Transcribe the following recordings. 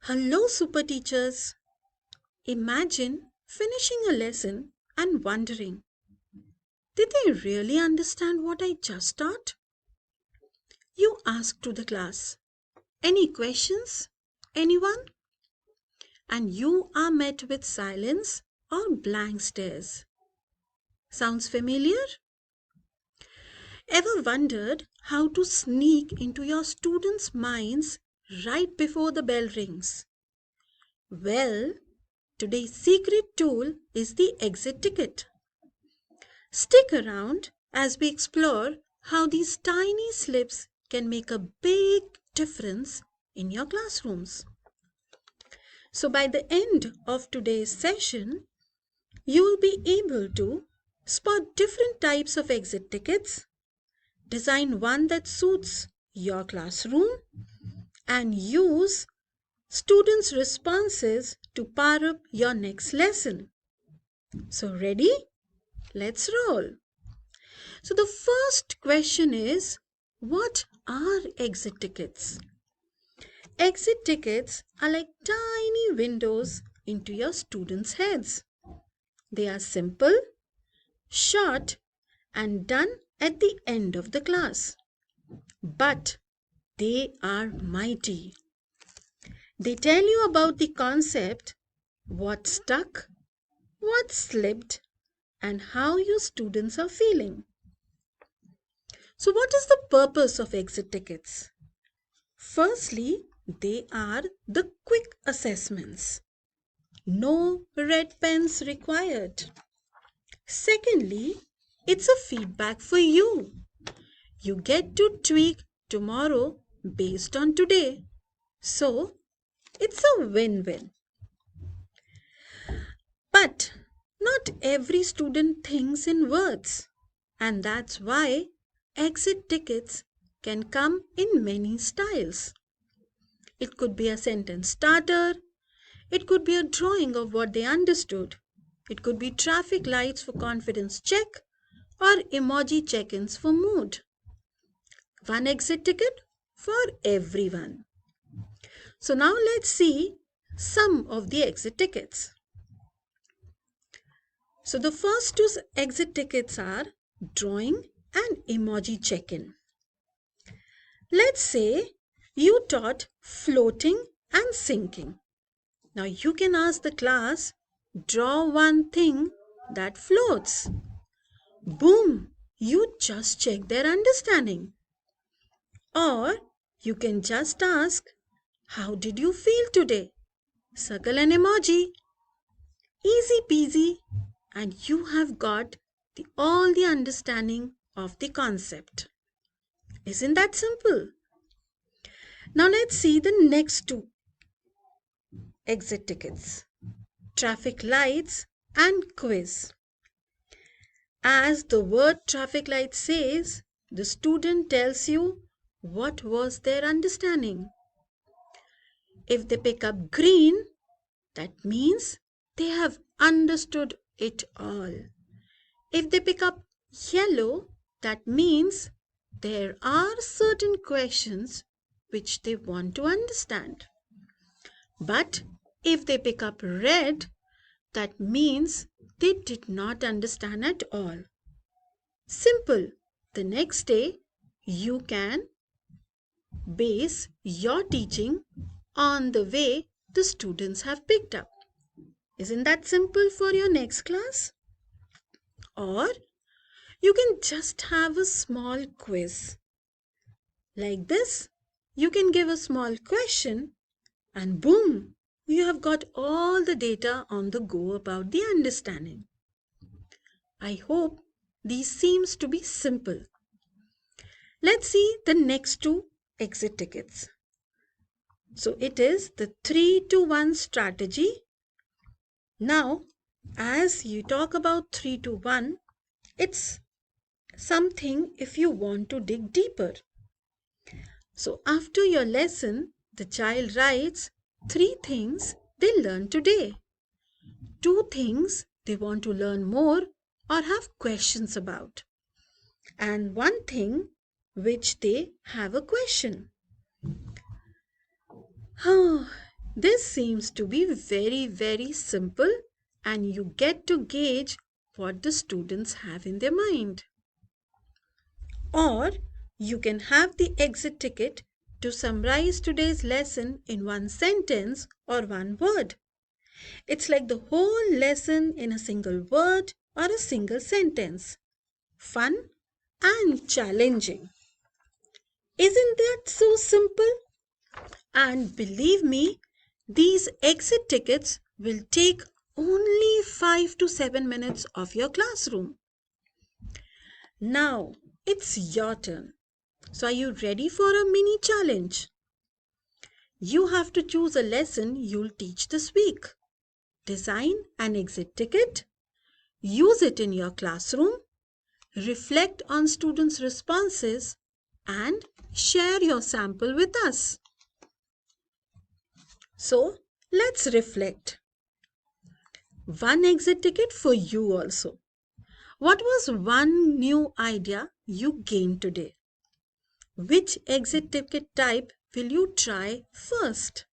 Hello, super teachers. Imagine finishing a lesson and wondering, did they really understand what I just taught? You ask to the class, any questions? Anyone? And you are met with silence or blank stares. Sounds familiar? Ever wondered how to sneak into your students' minds right before the bell rings? Well, today's secret tool is the exit ticket. Stick around as we explore how these tiny slips can make a big difference in your classrooms. So, by the end of today's session, you will be able to spot different types of exit tickets, design one that suits your classroom, and use students' responses to power up your next lesson. So, ready? Let's roll. So the first question is, what are exit tickets? Exit tickets are like tiny windows into your students' heads. They are simple, short, and done at the end of the class. But they are mighty. They tell you about the concept, what stuck, what slipped, and how your students are feeling. So, what is the purpose of exit tickets? Firstly, they are the quick assessments. No red pens required. Secondly, it's a feedback for you. You get to tweak tomorrow based on today. So, it's a win win. But not every student thinks in words. And that's why exit tickets can come in many styles. It could be a sentence starter. It could be a drawing of what they understood. It could be traffic lights for confidence check or emoji check ins for mood. One exit ticket for everyone. So now let's see some of the exit tickets. So the first two exit tickets are drawing and emoji check in. Let's say you taught floating and sinking. Now you can ask the class, draw one thing that floats. Boom! You just check their understanding. Or you can just ask, how did you feel today? Circle an emoji. Easy peasy. And you have got all the understanding of the concept. Isn't that simple? Now let's see the next two exit tickets. Traffic lights and quiz. As the word traffic light says, the student tells you what was their understanding. If they pick up green, that means they have understood it all. If they pick up yellow, that means there are certain questions which they want to understand. But if they pick up red, that means they did not understand at all. Simple. The next day, you can base your teaching on the way the students have picked up. Isn't that simple for your next class? Or you can just have a small quiz. Like this, you can give a small question and boom, you have got all the data on the go about the understanding. I hope these seems to be simple. Let's see the next two exit tickets. So it is the 3 to 1 strategy. Now, as you talk about 3 to 1, it's something if you want to dig deeper. So after your lesson, the child writes 3 things they learned today, 2 things they want to learn more or have questions about, and 1 thing which they have a question. This seems to be very simple, and you get to gauge what the students have in their mind. Or you can have the exit ticket to summarize today's lesson in one sentence or one word. It's like the whole lesson in a single word or a single sentence. Fun and challenging. Isn't that so simple? And believe me, these exit tickets will take only 5 to 7 minutes of your classroom. Now it's your turn. So, are you ready for a mini challenge? You have to choose a lesson you'll teach this week. Design an exit ticket, use it in your classroom, reflect on students' responses, and share your sample with us. So, let's reflect. One exit ticket for you also. What was one new idea you gained today? Which exit ticket type will you try first?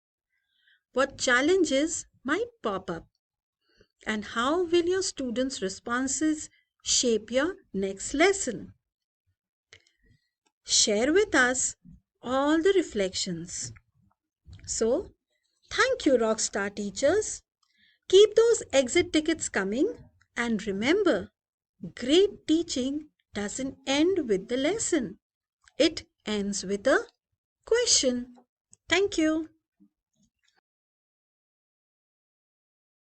What challenges might pop up? And how will your students' responses shape your next lesson? Share with us all the reflections. So, thank you, Rockstar teachers. Keep those exit tickets coming, and remember, great teaching doesn't end with the lesson. It ends with a question. Thank you.